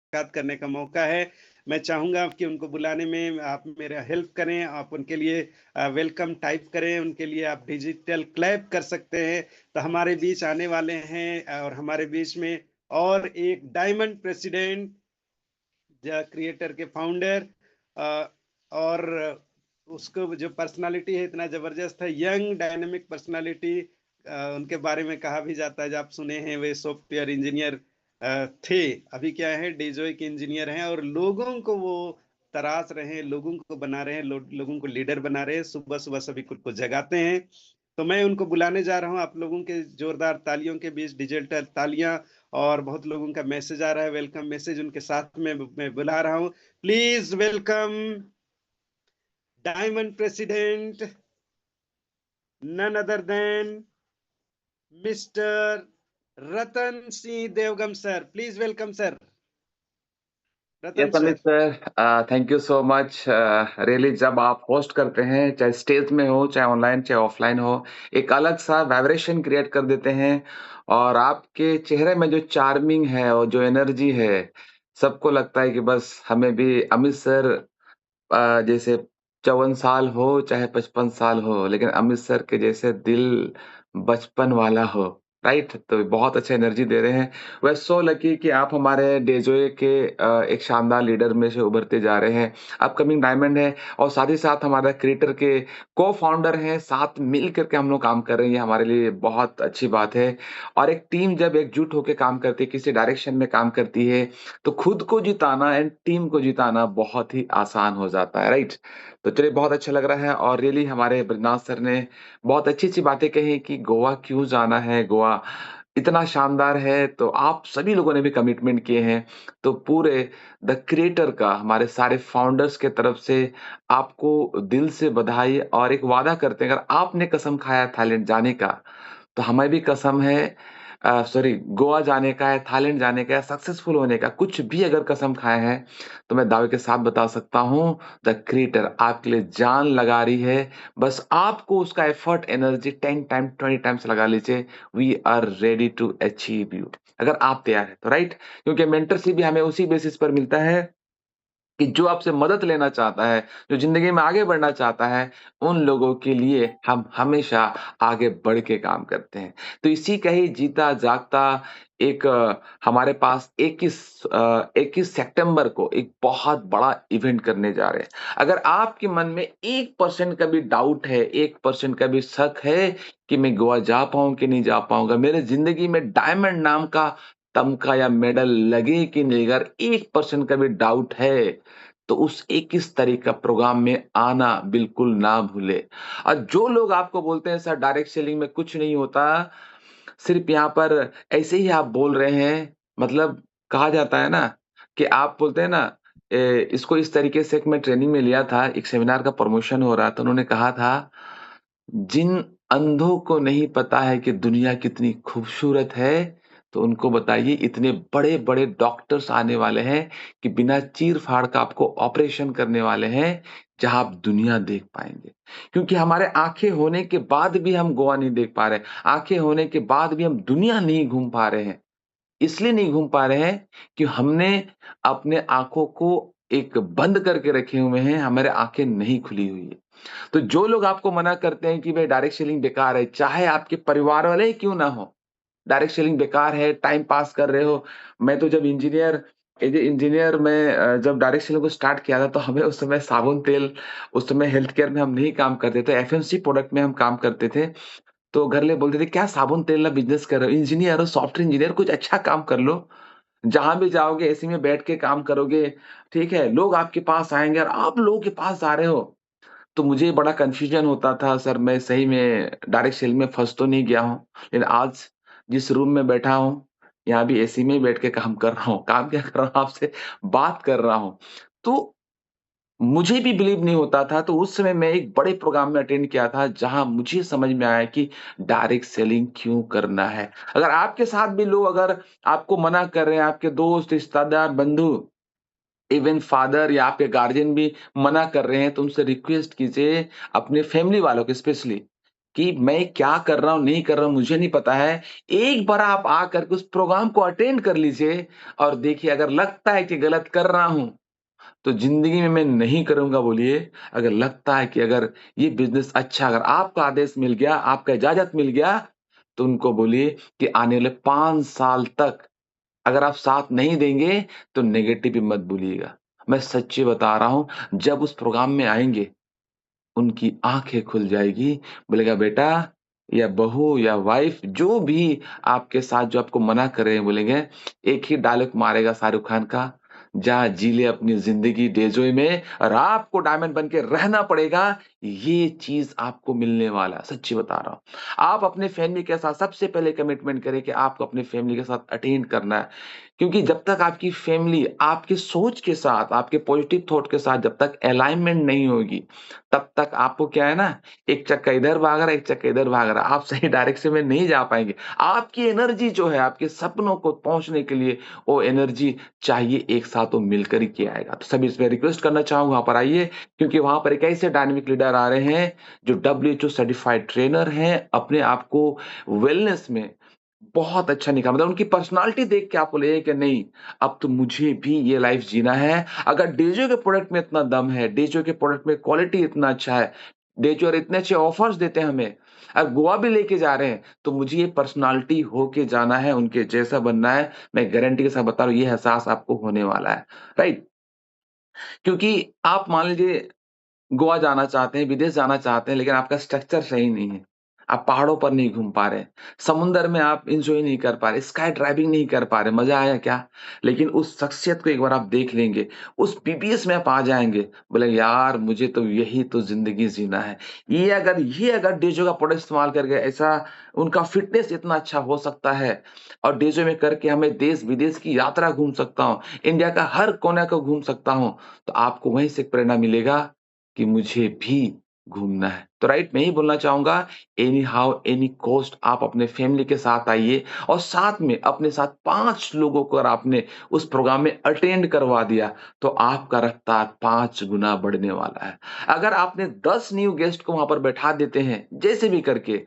मुलाकात करने का मौका है। मैं चाहूँगा कि उनको बुलाने में आप मेरा हेल्प करें, आप उनके लिए वेलकम टाइप करें, उनके लिए आप डिजिटल क्लैप कर सकते हैं। तो हमारे बीच आने वाले हैं और हमारे बीच में और एक डायमंड प्रेसिडेंट क्रिएटर के फाउंडर और उसको जो पर्सनालिटी है इतना जबरदस्त है, यंग डायनेमिक पर्सनालिटी। उनके बारे में कहा भी जाता है, जो आप सुने हैं, वे सॉफ्टवेयर इंजीनियर थे, अभी क्या है डेजोय के इंजीनियर हैं और लोगों को वो तराश रहे हैं, लोगों को बना रहे हैं, लोगों को लीडर बना रहे हैं, सुबह सुबह सभी को जगाते हैं। तो मैं उनको बुलाने जा रहा हूँ, आप लोगों के जोरदार तालियों के बीच डिजिटल तालियां, और बहुत लोगों का मैसेज आ रहा है, वेलकम मैसेज उनके साथ में मैं बुला रहा हूँ। Please welcome diamond president, none other than mister Ratan Singh Devgam sir. Please welcome sir, Ratan yes Amit sir. Sir, thank you so much. Really जब आप होस्ट करते हैं, चाहे स्टेज में हो, चाहे ऑनलाइन, चाहे ऑफलाइन हो, एक अलग सा वाइब्रेशन क्रिएट कर देते हैं। और आपके चेहरे में जो चार्मिंग है और जो एनर्जी है, सबको लगता है कि बस हमें भी अमित सर जैसे 54 साल हो चाहे 55 साल हो, लेकिन अमित सर के जैसे दिल बचपन वाला हो, राइट? तो बहुत अच्छा एनर्जी दे रहे हैं। वे सो लकी कि आप हमारे डेजोए के एक शानदार लीडर में से उभरते जा रहे हैं। अपकमिंग डायमंड है और साथ ही साथ हमारा क्रिएटर के को-फाउंडर हैं, साथ मिल करके हम लोग काम कर रहे हैं, ये हमारे लिए बहुत अच्छी बात है। और एक टीम जब एकजुट होके काम करती है, किसी डायरेक्शन में काम करती है, तो खुद को जिताना एंड टीम को जिताना बहुत ही आसान हो जाता है, राइट? तो चलिए बहुत अच्छा लग रहा है और रियली हमारे बृजनाथ सर ने बहुत अच्छी-अच्छी बातें कही कि गोवा क्यों जाना है, गोवा इतना शानदार है, तो आप सभी लोगों ने भी कमिटमेंट किए हैं। तो पूरे द क्रिएटर का हमारे सारे फाउंडर्स के तरफ से आपको दिल से बधाई और एक वादा करते हैं, अगर आपने कसम खाया थाईलैंड जाने का, तो हमें भी कसम है सॉरी गोवा जाने का है, थाईलैंड जाने का है, सक्सेसफुल होने का, कुछ भी अगर कसम खाए हैं, तो मैं दावे के साथ बता सकता हूँ, द क्रिएटर आपके लिए जान लगा रही है। बस आपको उसका एफर्ट, एनर्जी 10 टाइम, 20 टाइम्स लगा लीजिए। We are ready to achieve you. अगर आप तैयार हैं, तो राइट? क्योंकि मेंटरशिप भी हमें उसी बेसिस पर मिलता है कि जो आपसे मदद लेना चाहता है, जो ज़िंदगी में आगे बढ़ना चाहता है, उन लोगों के लिए हम हमेशा आगे बढ़ के काम करते हैं। तो इसी का ही जीता जागता एक हमारे पास 21 सितंबर को एक बहुत बड़ा इवेंट करने जा रहे हैं। अगर आपके मन में 1% का भी डाउट है, 1% का भी शक है कि मैं गोवा जा पाऊँ कि नहीं जा पाऊँगा, मेरे ज़िंदगी में डायमंड नाम का तमगा या मेडल लगे कि नहीं, अगर 1% का भी डाउट है, तो उस 21 तारीख का प्रोग्राम में आना बिल्कुल ना भूलें। और जो लोग आपको बोलते हैं सर डायरेक्ट सेलिंग में कुछ नहीं होता, सिर्फ़ यहाँ पर ऐसे ही आप बोल रहे हैं, मतलब कहा जाता है ना कि आप बोलते हैं ना इसको इस तरीके से एक मैं ट्रेनिंग में लिया था, एक सेमिनार का प्रमोशन हो रहा था, उन्होंने कहा था, जिन अंधों को नहीं पता है कि दुनिया कितनी खूबसूरत है, तो उनको बताइए इतने बड़े-बड़े डॉक्टर्स आने वाले हैं कि बिना चीर-फाड़ का आपको ऑपरेशन करने वाले हैं, जहाँ आप दुनिया देख पाएँगे। क्योंकि हमारे आँखें होने के बाद भी हम गोवा नहीं देख पा रहे, आँखें होने के बाद भी हम दुनिया नहीं घूम पा रहे हैं। इसलिए नहीं घूम पा रहे हैं कि हमने अपने आँखों को एक बंद करके रखे हुए हैं, हमारी आँखें नहीं खुली हुई है। तो जो लोग आपको मना करते हैं कि भाई डायरेक्ट सेलिंग बेकार है, चाहे आपके परिवार वाले ही क्यों ना हो, डायरेक्ट सेलिंग बेकार है, टाइम पास कर रहे हो। मैं तो जब इंजीनियर मैं जब डायरेक्ट सेलिंग को स्टार्ट किया था, तो हमें उस समय साबुन तेल, उस समय हेल्थ केयर में हम नहीं काम करते थे, एफएमसी प्रोडक्ट में हम काम करते थे। तो घरवाले बोलते थे, "क्या साबुन तेल का बिज़नेस कर रहे हो? इंजीनियर हो, सॉफ्टवेयर इंजीनियर, कुछ अच्छा काम कर लो। जहाँ भी जाओगे एसी में बैठ के काम करोगे, ठीक है? लोग आपके पास आएँगे और आप लोगों के पास आ रहे हो।" तो मुझे बड़ा कन्फ्यूज़न होता था, सर मैं सही में डायरेक्ट सेल में फँस तो नहीं गया हूँ। लेकिन आज जिस रूम में बैठा हूँ, यहाँ भी एसी में ही बैठ के काम कर रहा हूँ। काम क्या कर रहा हूँ, आपसे बात कर रहा हूँ। तो मुझे भी बिलीव नहीं होता था, तो उस समय मैं एक बड़े प्रोग्राम में अटेंड किया था, जहाँ मुझे समझ में आया कि डायरेक्ट सेलिंग क्यों करना है। अगर आपके साथ भी लोग अगर आपको मना कर रहे हैं, आपके दोस्त, रिश्तेदार, बंधु, इवन फादर या आपके गार्जियन भी मना कर रहे हैं, तो उनसे रिक्वेस्ट कीजिए, अपने फैमिली वालों को स्पेशली, कि मैं क्या कर रहा हूँ, नहीं कर रहा हूँ, मुझे नहीं पता है। एक बार आप आकर के उस प्रोग्राम को अटेंड कर लीजिए और देखिए अगर लगता है कि गलत कर रहा हूँ, तो ज़िंदगी में मैं नहीं करूँगा बोलिए। अगर लगता है कि अगर ये बिज़नेस अच्छा अगर आपका आदेश मिल गया, आपका इजाज़त मिल गया, तो उनको बोलिए कि आने वाले 5 साल तक अगर आप साथ नहीं देंगे, तो नेगेटिव भी मत बोलिएगा। मैं सच्ची बता रहा हूँ, जब उस प्रोग्राम में आएँगे, उनकी आँखें खुल जाएगी, बोलेगा बेटा या बहू या वाइफ़ जो भी आपके साथ जो आपको मना कर रहे हैं बोलेंगे, एक ही डायलॉग मारेगा शाहरुख खान का, जा जी ले अपनी ज़िंदगी डेज़ोए में और आपको डायमंड बन के रहना पड़ेगा, ये चीज़ आपको मिलने वाला है, सच्ची बता रहा हूँ। आप अपने फैमिली के साथ सबसे पहले कमिटमेंट करें कि आपको अपनी फैमिली के साथ अटेंड करना है। क्योंकि जब तक आपकी फैमिली आपकी सोच के साथ, आपके पॉजिटिव थॉट के साथ जब तक अलाइनमेंट नहीं होगी, तब तक आपको क्या है ना, एक चक्का इधर भाग रहा है, एक चक्का इधर भाग रहा है, आप सही डायरेक्शन में नहीं जा पाएँगे। आपकी एनर्जी जो है, आपके सपनों को पहुँचने के लिए वो एनर्जी चाहिए एक साथ वो मिलकर ही किया आएगा। तो सभी से मैं रिक्वेस्ट करना चाहूँगा वहाँ पर आइए क्योंकि वहाँ पर एक ऐसे डायनामिक लीडर आ रहे हैं, जो डब्ल्यूएचओ सर्टिफाइड ट्रेनर हैं, अपने आप को वेलनेस में बहुत अच्छा निखा मतलब उनकी पर्सनैलिटी देख के आपको लगेगा कि नहीं, अब तो मुझे भी ये लाइफ़ जीना है। अगर डेज़ो के प्रोडक्ट में इतना दम है, डेज़ो के प्रोडक्ट में क्वालिटी इतना अच्छा है, डेज़ो और इतने अच्छे ऑफर्स देते हैं हमें, गोवा भी लेके जा रहे हैं, तो मुझे ये पर्सनैलिटी होके जाना है, उनके जैसा बनना है। मैं गारंटी के साथ बता रहा हूँ, ये एहसास आपको होने वाला है, राइट? क्योंकि आप मान लीजिए गोवा जाना चाहते हैं, विदेश जाना चाहते हैं, लेकिन आपका स्ट्रक्चर सही नहीं है। आप पहाड़ों पर नहीं घूम पा रहे, समुद्र में आप एन्जॉय नहीं कर पा रहे, स्काई ड्राइविंग नहीं कर पा रहे, मज़ा आया क्या? लेकिन उस शख्सियत को एक बार आप देख लेंगे, उस बीबीएस में आप आ जाएँगे, बोलेंगे यार मुझे तो यही तो ज़िंदगी जीना है। ये अगर डेज़ो का प्रोडक्ट इस्तेमाल करके ऐसा उनका फिटनेस इतना अच्छा हो सकता है और डेज़ो में करके हमें देश-विदेश की यात्रा घूम सकता हूँ, इंडिया का हर कोने को घूम सकता हूँ, तो आपको वहीं से प्रेरणा मिलेगा कि मुझे भी घूमना है। तो राइट मैं यही बोलना चाहूँगा एनी हाउ एनी कॉस्ट आप अपने फैमिली के साथ आइए और साथ में अपने साथ 5 लोगों को अगर आपने उस प्रोग्राम में अटेंड करवा दिया, तो आपका रफ्तार 5 गुना बढ़ने वाला है। अगर आपने 10 न्यू गेस्ट को वहाँ पर बैठा देते हैं, जैसे भी करके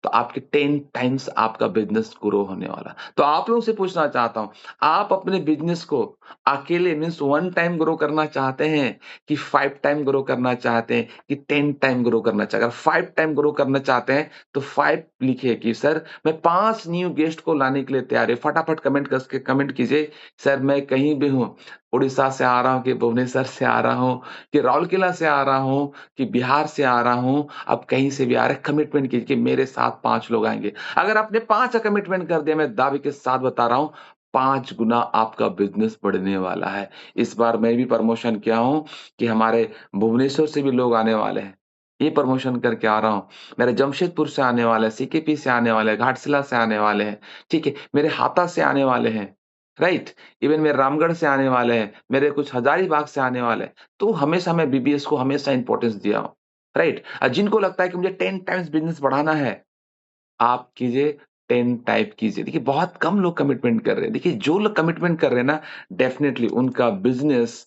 तो आपके 10 टाइम्स आपका बिज़नेस ग्रो होने वाला है। तो आप लोगों से पूछना चाहता हूँ, आप अपने बिज़नेस को अकेले मीन्स 1 टाइम ग्रो करना चाहते हैं कि 5 टाइम ग्रो करना चाहते हैं कि 10 टाइम ग्रो करना चाहते हैं? अगर 5 टाइम ग्रो करना चाहते हैं, तो 5 लिखिए कि सर मैं 5 न्यू गेस्ट को लाने के लिए तैयार है। फटाफट कमेंट कीजिए, सर मैं कहीं भी हूँ, उड़ीसा से आ रहा हूँ कि भुवनेश्वर से आ रहा हूँ कि राउरकेला से आ रहा हूँ कि बिहार से आ रहा हूँ, आप कहीं से भी आ रहे हैं, कमिटमेंट कीजिए कि मेरे साथ 5 लोग आएँगे। अगर आपने 5 का कमिटमेंट कर दिया, मैं दावे के साथ बता रहा हूँ, 5 गुना आपका बिज़नेस बढ़ने वाला है। इस बार मैं भी प्रमोशन किया हूँ कि हमारे भुवनेश्वर से भी लोग आने वाले हैं। ये प्रमोशन करके आ रहा हूँ। मेरे जमशेदपुर से आने वाले हैं, सीकेपी से आने वाले हैं, घाटशिला से आने वाले हैं, ठीक है? मेरे हाता से आने वाले हैं, राइट? इवन मेरे रामगढ़ से आने वाले हैं, मेरे कुछ हज़ारीबाग से आने वाले हैं। तो हमेशा मैं बीबीएस को हमेशा इम्पोर्टेंस दिया हूँ, राइट? जिनको लगता है कि मुझे 10 टाइम्स बिज़नेस बढ़ाना है, आप कीजिए 10 टाइप कीजिए। देखिए बहुत कम लोग कमिटमेंट कर रहे हैं। देखिए जो लोग कमिटमेंट कर रहे हैं ना डेफ़िनेटली उनका बिज़नेस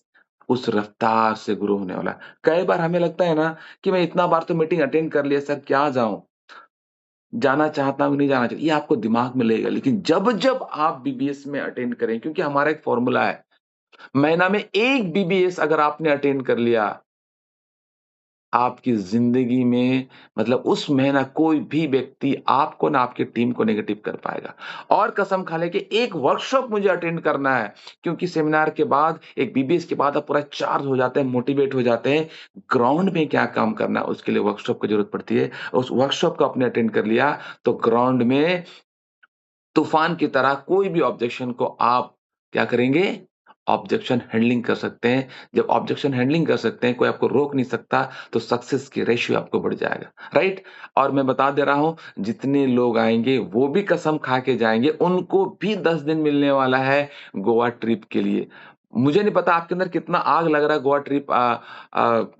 उस रफ़्तार से ग्रो होने वाला है। कई बार हमें लगता है ना कि मैं इतना बार तो मीटिंग अटेंड कर लिया सर क्या जाऊँ? जाना चाहता हूँ, नहीं जाना चाहता ये आपको दिमाग में लगेगा। लेकिन जब-जब आप बीबीएस में अटेंड करें क्योंकि हमारा एक फ़ॉर्मूला है। महीना में 1 बीबीएस अगर आपने अटेंड कर लिया आपकी ज़िंदगी में मतलब उस महीना कोई भी व्यक्ति आपको ना आपकी टीम को नेगेटिव कर पाएगा। और कसम खा लें कि एक वर्कशॉप मुझे अटेंड करना है, क्योंकि सेमिनार के बाद, एक बीबीएस के बाद आप पूरा चार्ज हो जाते हैं, मोटिवेट हो जाते हैं। ग्राउंड में क्या काम करना है, उसके लिए वर्कशॉप की ज़रूरत पड़ती है। उस वर्कशॉप को आपने अटेंड कर लिया, तो ग्राउंड में तूफ़ान की तरह कोई भी ऑब्जेक्शन को आप क्या करेंगे? ऑब्जेक्शन हैंडलिंग कर सकते हैं। जब ऑब्जेक्शन हैंडलिंग कर सकते हैं, कोई आपको रोक नहीं सकता, तो सक्सेस की रेशियो आपको बढ़ जाएगा, राइट? और मैं बता दे रहा हूँ, जितने लोग आएँगे, वो भी कसम खा के जाएँगे, उनको भी 10 दिन मिलने वाला है गोवा ट्रिप के लिए। मुझे नहीं पता आपके अंदर कितना आग लग रहा है गोवा ट्रिप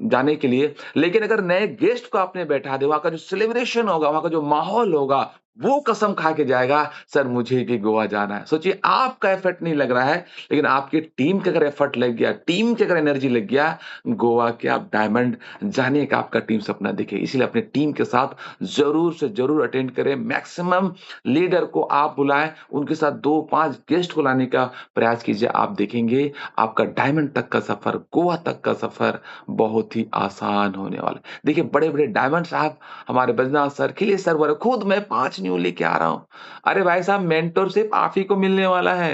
जाने के लिए, लेकिन अगर नए गेस्ट को आपने बैठा दिया, वहाँ का जो सेलिब्रेशन होगा, वहाँ का जो माहौल होगा, वो कसम खा के जाएगा, सर मुझे भी गोवा जाना है। सोचिए आपका एफर्ट नहीं लग रहा है, लेकिन आपकी टीम का अगर एफर्ट लग गया, टीम की अगर एनर्जी लग गया, गोवा के आप डायमंड जाने का आपका टीम सपना देखे। इसीलिए अपने टीम के साथ ज़रूर से ज़रूर अटेंड करें। मैक्सिमम लीडर को आप बुलाएँ, उनके साथ 2-5 गेस्ट को लाने का प्रयास कीजिए। आप देखेंगे आपका डायमंड तक का सफ़र, गोवा तक का सफ़र बहुत ही आसान होने वाला है। देखिए बड़े-बड़े डायमंड साहब हमारे बद्रीनाथ सर, खिलेश सर बोले खुद मैं 5 न्यू लेके आ रहा हूँ। अरे भाई साहब मेंटरशिप आप ही को मिलने वाला है।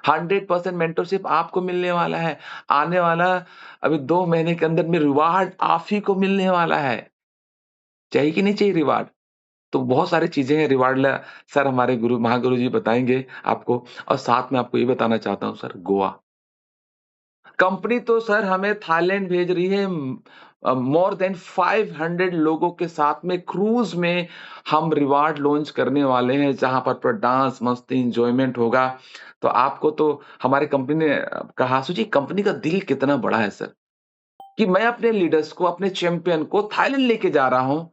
100% मेंटरशिप आपको मिलने वाला है। आने वाला अभी 2 महीने के अंदर में रिवार्ड आप ही को मिलने वाला है। चाहिए कि नहीं चाहिए रिवार्ड? तो बहुत सारी चीज़ें हैं रिवार्ड सर हमारे गुरु महागुरु जी बताएँगे आपको और साथ में आपको ये बताना चाहता हूँ सर गोवा। कंपनी तो सर हमें थाईलैंड भेज रही है मोर देन 500 लोगों के साथ में क्रूज़ में हम रिवार्ड लॉन्च करने वाले हैं, जहाँ पर पूरा डांस, मस्ती, एन्जॉयमेंट होगा। तो आपको तो हमारी कंपनी ने कहा सोचिए कंपनी का दिल कितना बड़ा है सर, कि मैं अपने लीडर्स को, अपने चैंपियन को थाईलैंड लेके जा रहा हूँ,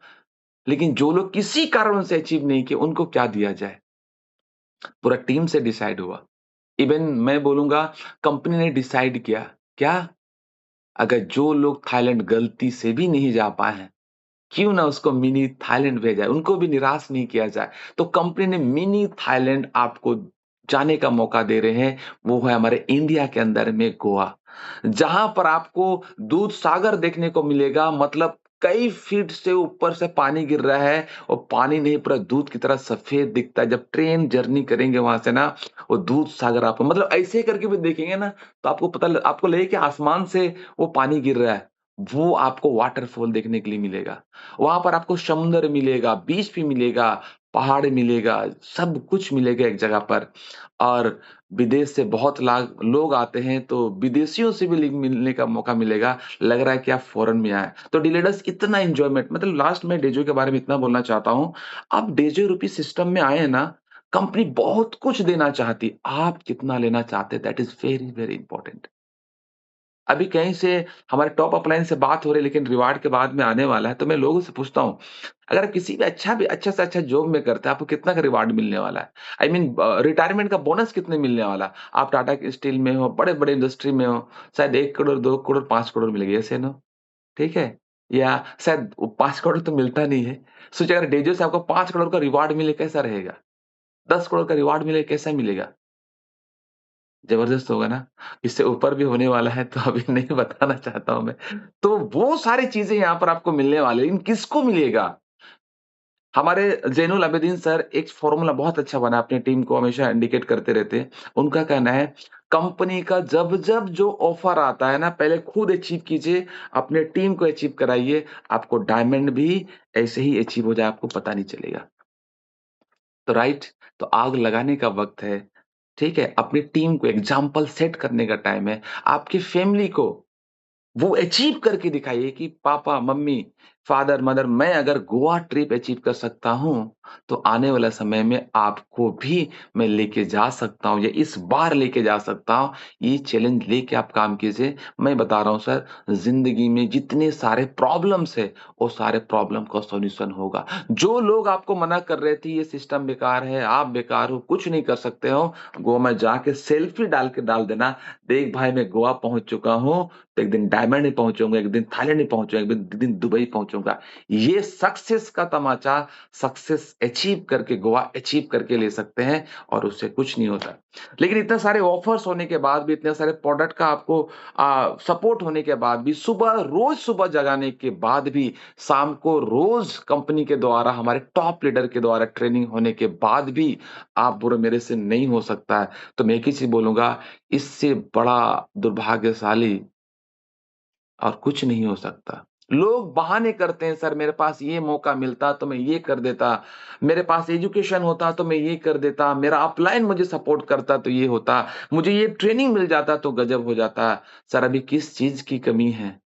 लेकिन जो लोग किसी कारण से अचीव नहीं किए, उनको क्या दिया जाए? पूरा टीम से डिसाइड हुआ। इवन मैं बोलूँगा कंपनी ने डिसाइड किया, क्या? अगर जो लोग थाईलैंड गलती से भी नहीं जा पाए हैं, क्यों ना उसको मिनी थाईलैंड भेजा जाए, उनको भी निराश नहीं किया जाए। तो कंपनी ने मिनी थाईलैंड आपको जाने का मौका दे रहे हैं, वो है हमारे इंडिया के अंदर में गोवा। जहाँ पर आपको दूध सागर देखने को मिलेगा, मतलब कई फीट से ऊपर से पानी गिर रहा है और पानी नहीं पूरा दूध की तरह सफ़ेद दिखता है। जब ट्रेन जर्नी करेंगे वहाँ से ना, वो दूध सागर आपको मतलब ऐसे करके भी देखेंगे ना, तो आपको लगे कि आसमान से वो पानी गिर रहा है। वो आपको वाटरफॉल देखने के लिए मिलेगा। वहाँ पर आपको समुंदर मिलेगा, बीच भी मिलेगा, पहाड़ मिलेगा, सब कुछ मिलेगा एक जगह पर। और विदेश से बहुत लाग लोग आते हैं, तो विदेशियों से भी मिलने का मौका मिलेगा। लग रहा है कि आप फ़ॉरेन में आए। तो डिलेडस इतना एन्जॉयमेंट मतलब लास्ट में डेजो के बारे में इतना बोलना चाहता हूँ। आप डेजो रूपी सिस्टम में आए हैं ना, कंपनी बहुत कुछ देना चाहती। आप कितना लेना चाहते हैं that is very, very important. अभी कहीं से हमारे टॉप अपलाइन से बात हो रही है लेकिन रिवार्ड के बाद में आने वाला है, तो मैं लोगों से पूछता हूँ, अगर आप किसी भी अच्छा से अच्छा जॉब में करते हैं, आपको कितना का रिवार्ड मिलने वाला है? आई मीन रिटायरमेंट का बोनस कितने मिलने वाला है? आप टाटा स्टील में हो, बड़े-बड़े इंडस्ट्री में हो, शायद 1 करोड़, 2 करोड़, 5 करोड़ मिलेगा, येस या नो? ठीक है? या शायद वो 5 करोड़ तो मिलता नहीं है। सोचिए अगर डेज़ो से आपको 5 करोड़ का रिवार्ड मिले, कैसा रहेगा? 10 करोड़ का रिवार्ड मिले, कैसा मिलेगा? ज़बरदस्त होगा ना? इससे ऊपर भी होने वाला है तो अभी नहीं बताना चाहता हूँ मैं। तो वो सारी चीज़ें यहाँ पर आपको मिलने वाली हैं, लेकिन किसको मिलेगा? हमारे ज़ैनुल आबिदीन सर एक फ़ॉर्मूला बहुत अच्छा बना अपनी टीम को हमेशा इंडिकेट करते रहते हैं। उनका कहना है कंपनी का जब-जब जो ऑफ़र आता है ना पहले खुद अचीव कीजिए, अपने टीम को अचीव कराइए, आपको डायमंड भी ऐसे ही अचीव हो जाए आपको पता नहीं चलेगा। तो राइट, तो आग लगाने का वक़्त है, ठीक है? अपनी टीम को एग्ज़ाम्पल सेट करने का टाइम है। आपकी फैमिली को वो अचीव करके दिखाइए कि पापा, मम्मी, फादर, मदर मैं अगर गोवा ट्रिप अचीव कर सकता हूँ, तो आने वाला समय में आपको भी मैं लेके जा सकता हूँ या इस बार लेके जा सकता हूँ। ये चैलेंज लेके आप काम कीजिए। मैं बता रहा हूँ सर, ज़िंदगी में जितने सारे प्रॉब्लम्स हैं, वो सारे प्रॉब्लम का सॉल्यूशन होगा। जो लोग आपको मना कर रहे थे, ये सिस्टम बेकार है, आप बेकार हो, कुछ नहीं कर सकते हो, गोवा में जाके सेल्फी डाल देना, देख भाई मैं गोवा पहुँच चुका हूँ, तो एक दिन डायमंड ही पहुँचूँगा, एक दिन थाईलैंड ही पहुँचूँगा, एक दिन दुबई पहुँचूँगा। ये सक्सेस का तमाचा सक्सेस अचीव करके गोवा अचीव करके ले सकते हैं और उससे कुछ नहीं होता। लेकिन इतने सारे ऑफर्स होने के बाद भी, इतने सारे प्रोडक्ट का आपको सपोर्ट होने के बाद भी, रोज़ सुबह जगाने के बाद भी, शाम को रोज़ कंपनी के द्वारा हमारे टॉप लीडर के द्वारा ट्रेनिंग होने के बाद भी आप बोले मेरे से नहीं हो सकता है, तो मैं एक ही चीज़ बोलूँगा, इससे बड़ा दुर्भाग्यशाली और कुछ नहीं हो सकता। लोग बहाने करते हैं सर मेरे पास ये मौका मिलता तो मैं ये कर देता, मेरे पास एजुकेशन होता तो मैं ये कर देता, मेरा अपलाइन मुझे सपोर्ट करता तो ये होता, मुझे ये ट्रेनिंग मिल जाता तो गज़ब हो जाता। सर अभी किस चीज़ की कमी है?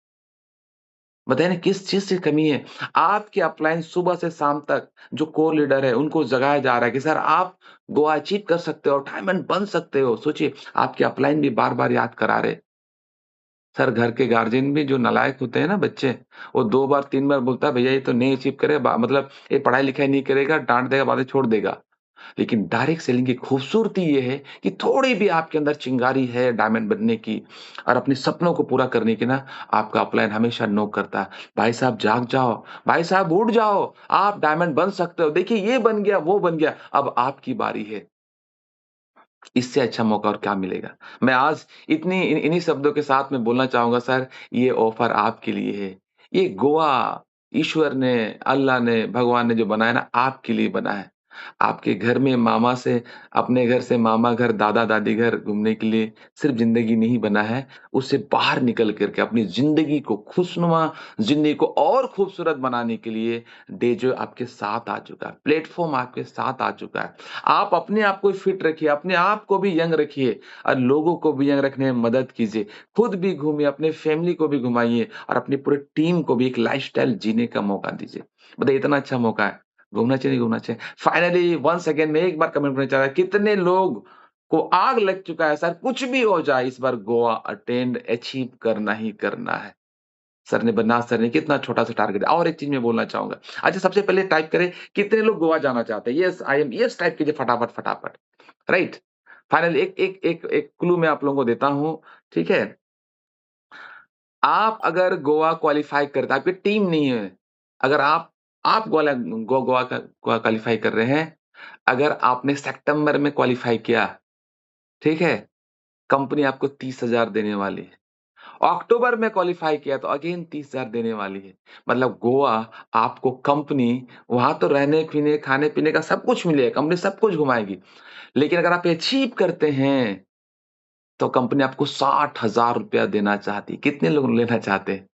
बताइए ना किस चीज़ की कमी है? आपके अपलाइन सुबह से शाम तक जो कोर लीडर है उनको जगाया जा रहा है कि सर आप गोवा अचीव कर सकते हो, डायमंड बन सकते हो। सोचिए आपके अपलाइन भी बार-बार याद करा रहे। सर घर के गार्जियन भी जो नालायक होते हैं ना बच्चे, वो 2 बार 3 बार बोलता है भैया ये तो नहीं अचीव करे, मतलब ये पढ़ाई लिखाई नहीं करेगा, डांट देगा, बातें छोड़ देगा। लेकिन डायरेक्ट सेलिंग की खूबसूरती ये है कि थोड़ी भी आपके अंदर चिंगारी है डायमंड बनने की और अपने सपनों को पूरा करने की ना, आपका अपलाइन हमेशा नो करता है, भाई साहब जाग जाओ, भाई साहब उठ जाओ, आप डायमंड बन सकते हो, देखिए ये बन गया, वो बन गया, अब आपकी बारी है। इससे अच्छा मौका और क्या मिलेगा। मैं आज इन्हीं शब्दों के साथ में बोलना चाहूंगा सर, ये ऑफर आपके लिए है। ये गोवा ईश्वर ने, अल्लाह ने, भगवान ने जो बनाया ना, आपके लिए बना है। आपके घर में मामा से, अपने घर से मामा घर, दादा दादी घर घूमने के लिए सिर्फ जिंदगी नहीं बना है, उससे बाहर निकल करके अपनी जिंदगी को खुशनुमा, जिंदगी को और खूबसूरत बनाने के लिए डेजो आपके साथ आ चुका है, प्लेटफॉर्म आपके साथ आ चुका है। आप अपने आप को फिट रखिए, अपने आप को भी यंग रखिए और लोगों को भी यंग रखने में मदद कीजिए। खुद भी घूमिए, अपने फैमिली को भी घुमाइए और अपनी पूरी टीम को भी एक लाइफस्टाइल जीने का मौका दीजिए। बताइए इतना अच्छा मौका है, घूमना चाहिए नहीं घूमना चाहिए? फाइनली वंस अगेन मैं एक बार कमेंट करना चाह रहा कितने लोग को आग लग चुका है सर, कुछ भी हो जाए इस बार गोवा अटेंड अचीव करना ही करना है। सर ने बनास सर ने कितना छोटा सा टारगेट। और एक चीज मैं बोलना चाहूंगा, अच्छा सबसे पहले टाइप करें कितने लोग गोवा जाना चाहते हैं, yes I am, yes type कीजिए फटाफट फटाफट। राइट। फाइनल एक एक एक एक क्लू मैं आप लोगों को देता हूं, ठीक है? आप अगर गोवा क्वालिफाई करते, आपकी टीम नहीं है, अगर आप गोवा का क्वालिफाई कर रहे हैं, अगर आपने सितंबर में क्वालिफाई किया, ठीक है, कंपनी आपको 30,000 देने वाली है। अक्टूबर में क्वालिफाई किया तो अगेन 30,000 देने वाली है। मतलब गोवा आपको कंपनी, वहां तो रहने पीने खाने पीने का सब कुछ मिलेगा, कंपनी सब कुछ घुमाएगी। लेकिन अगर आप अचीव करते हैं तो कंपनी आपको 60,000 रुपया देना चाहती है। कितने लोग लेना चाहते हैं?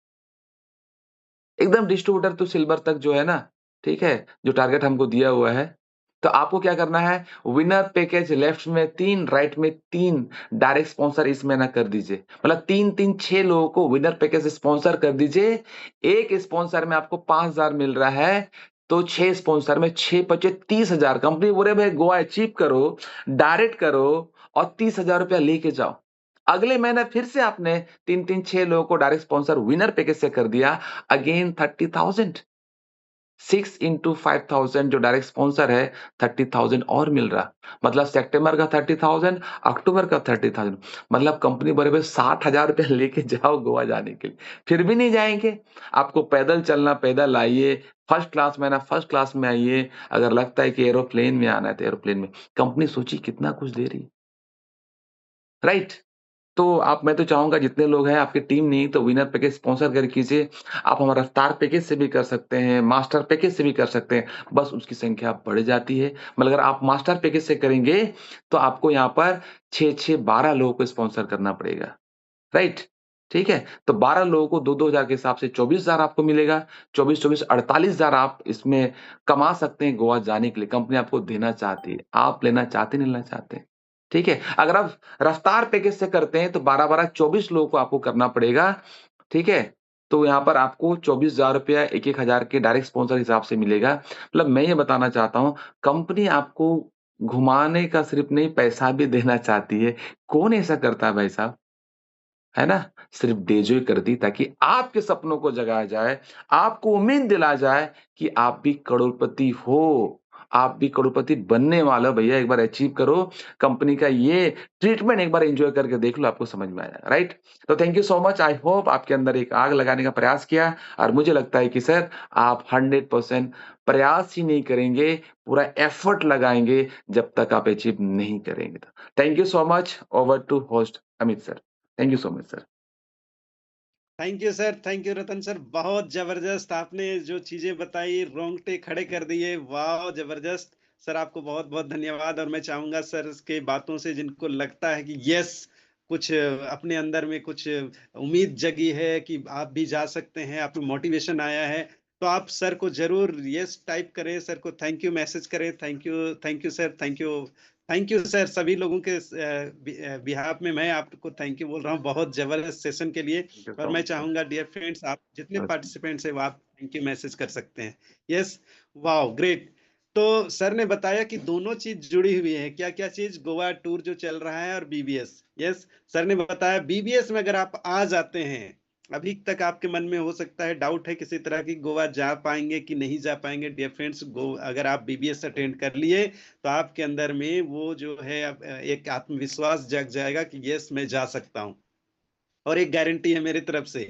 एकदम डिस्ट्रीब्यूटर टू सिल्वर तक जो है ना, ठीक है, जो टारगेट हमको दिया हुआ है, तो आपको क्या करना है, विनर पैकेज लेफ्ट में 3, राइट में 3 डायरेक्ट स्पॉन्सर इस महीना कर दीजिए। मतलब 3-3 6 लोगों को विनर पैकेज स्पॉन्सर कर दीजिए। एक स्पॉन्सर में आपको 5,000 मिल रहा है, तो 6 स्पॉन्सर में 6 पचे 30,000। कंपनी बोले भाई गोवा अचीव करो, डायरेक्ट करो और 30,000 रुपया लेके जाओ। अगले महीने फिर से आपने 3-3 6 लोगों को डायरेक्ट स्पॉन्सर विनर पैकेज से कर दिया, अगेन 30,000। 6 into 5,000 जो डायरेक्ट स्पॉन्सर है, 30,000 और मिल रहा। मतलब सितंबर का 30,000, अक्टूबर का 30,000। मतलब कंपनी बोले भाई 60,000 रुपया लेके जाओ गोवा जाने के लिए। फिर भी नहीं जाएंगे, आपको पैदल चलना, पैदल आइए, फर्स्ट क्लास में आना फर्स्ट क्लास में आइए। अगर लगता है कि एरोप्लेन में आना है तो एरोप्लेन में। कंपनी सोची कितना कुछ दे रही है, राइट? तो मैं तो चाहूँगा जितने लोग हैं आपकी टीम नहीं तो विनर पैकेज स्पॉन्सर कर कीजिए। आप हमारा रफ्तार पैकेज से भी कर सकते हैं, मास्टर पैकेज से भी कर सकते हैं, बस उसकी संख्या बढ़ जाती है। मतलब अगर आप मास्टर पैकेज से करेंगे तो आपको यहाँ पर 6-6 12 लोगों को स्पॉन्सर करना पड़ेगा, राइट? ठीक है? तो 12 लोगों को 2-2 हज़ार के हिसाब से 24,000 आपको मिलेगा। 24-24 48,000 आप इसमें कमा सकते हैं गोवा जाने के लिए। कंपनी आपको देना चाहती है, आप लेना चाहते नहीं लेना चाहते? ठीक है? अगर आप रफ्तार पैकेज से करते हैं तो 12-12 24 लोगों को आपको करना पड़ेगा, ठीक है? तो यहाँ पर आपको 24,000 रुपया 1-1 हज़ार के डायरेक्ट स्पॉन्सर हिसाब से मिलेगा। मतलब मैं ये बताना चाहता हूँ, कंपनी आपको घुमाने का सिर्फ नहीं पैसा भी देना चाहती है। कौन ऐसा करता है भाई साहब? है ना? सिर्फ डेज़ो ही करती ताकि आपके सपनों को जगाया जाए, आपको उम्मीद दिलाया जाए कि आप भी करोड़पति हो, आप भी करोड़पति बनने वाले हो भैया, एक बार अचीव करो। कंपनी का ये ट्रीटमेंट एक बार एन्जॉय करके देख लो, आपको समझ में आ जाएगा, राइट? तो thank you so much. I hope आपके अंदर एक आग लगाने का प्रयास किया और मुझे लगता है कि सर आप 100% प्रयास ही नहीं करेंगे, पूरा एफर्ट लगाएँगे जब तक आप अचीव नहीं करेंगे तो। Thank you so much. Over to host Amit sir. Thank you so much sir. Thank you sir, thank you Ratan sir. बहुत जबरदस्त आपने जो चीजें बताई, रोंगटे खड़े कर दिए। वाह जबरदस्त सर, आपको बहुत बहुत धन्यवाद। और मैं चाहूंगा सर के बातों से जिनको लगता है कि यस कुछ अपने अंदर में कुछ उम्मीद जगी है कि आप भी जा सकते हैं, आपको मोटिवेशन आया है, तो आप सर को जरूर यस टाइप करें, सर को थैंक यू मैसेज करें। Thank you sir, thank you sir. सभी लोगों के बिहाफ में मैं आपको थैंक यू बोल रहा हूँ बहुत जबरदस्त सेशन के लिए। थैंक यू और सो मैं मच सर। चाहूंगा डियर फ्रेंड्स, आप जितने यस, पार्टिसिपेंट्स हैं वो आप थैंक यू मैसेज कर सकते हैं। Yes, wow great. तो सर ने बताया कि दोनों चीज जुड़ी हुई है। क्या क्या चीज? गोवा टूर जो चल रहा है और बीबीएस। यस, सर ने बताया बीबीएस में अगर आप आ जाते हैं, अभी तक आपके मन में हो सकता है डाउट है किसी तरह की, गोवा जा पाएंगे कि नहीं जा पाएंगे। डियर फ्रेंड्स, गो अगर आप बीबीएस अटेंड कर लिए तो आपके अंदर में वो जो है एक आत्मविश्वास जग जाएगा कि यस मैं जा सकता हूँ। और एक गारंटी है मेरी तरफ से,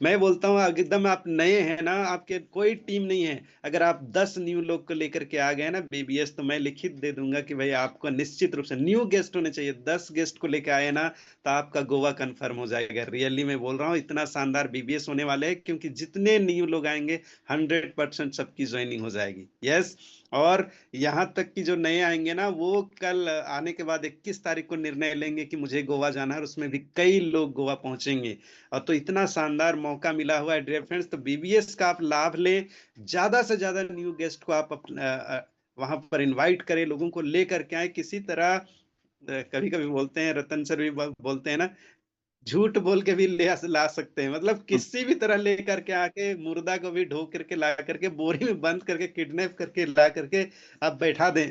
मैं बोलता हूँ एकदम आप नए हैं ना, आपके कोई टीम नहीं है, अगर आप 10 न्यू लोग को लेकर के आ गए ना बीबीएस, तो मैं लिखित दे दूंगा कि भाई आपको निश्चित रूप से न्यू गेस्ट होने चाहिए। 10 गेस्ट को लेकर आए ना तो आपका गोवा कंफर्म हो जाएगा। रियली मैं बोल रहा हूँ, इतना शानदार बीबीएस होने वाले हैं, क्योंकि जितने न्यू लोग आएंगे 100% सबकी ज्वाइनिंग हो जाएगी। यस, और यहाँ तक कि जो नए आएंगे ना, वो कल आने के बाद 21 तारीख को निर्णय लेंगे कि मुझे गोवा जाना है, और उसमें भी कई लोग गोवा पहुंचेंगे। और तो इतना शानदार मौका मिला हुआ है डियर फ्रेंड्स, तो बीबीएस का आप लाभ लें, ज्यादा से ज्यादा न्यू गेस्ट को आप वहां पर इनवाइट करें, लोगों को लेकर के आए किसी तरह। कभी कभी बोलते हैं, रतन सर भी बोलते हैं ना, झूठ बोल के भी ला सकते हैं, मतलब किसी भी तरह लेकर के आके मुर्दा को भी ढो करके ला करके बोरी में बंद करके किडनैप करके ला करके आप बैठा दें,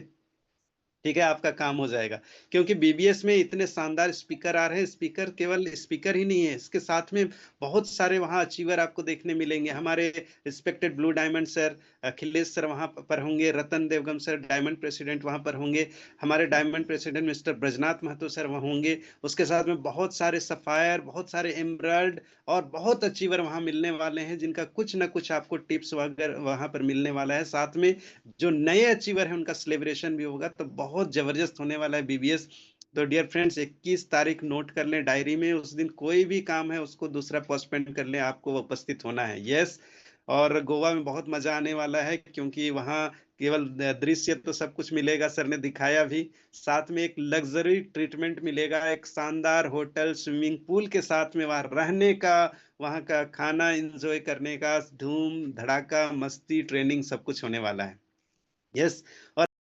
ठीक है, आपका काम हो जाएगा। क्योंकि बीबीएस में इतने शानदार स्पीकर आ रहे हैं, स्पीकर केवल स्पीकर ही नहीं है, इसके साथ में बहुत सारे वहाँ अचीवर आपको देखने मिलेंगे। हमारे respected blue diamond sir Akhilesh sir वहाँ पर होंगे, Ratan Devgam sir diamond president वहाँ पर होंगे, हमारे diamond president mister Brajnath Mahato sir वहाँ होंगे। उसके साथ में बहुत सारे सफायर, बहुत सारे एमराल्ड और बहुत अचीवर वहाँ मिलने वाले हैं, जिनका कुछ ना कुछ आपको टिप्स वगैरह वहाँ पर मिलने वाला है। साथ में जो नए अचीवर है उनका सेलिब्रेशन भी होगा, तो बहुत जबरदस्त होने वाला है बीबीएस। तो डियर फ्रेंड्स, 21 तारीख नोट कर लें डायरी में, उस दिन कोई भी काम है उसको दूसरा पोस्टपोन कर लें, आपको उपस्थित होना है। यस, और गोवा में बहुत मजा आने वाला है, क्योंकि वहाँ केवल दृश्य तो सब कुछ मिलेगा, सर ने दिखाया भी, साथ में एक लग्जरी ट्रीटमेंट मिलेगा, एक शानदार होटल स्विमिंग पूल के साथ में वहाँ रहने का, वहाँ का खाना एंजॉय करने का, धूम धड़ाका मस्ती ट्रेनिंग सब कुछ होने वाला है। यस, और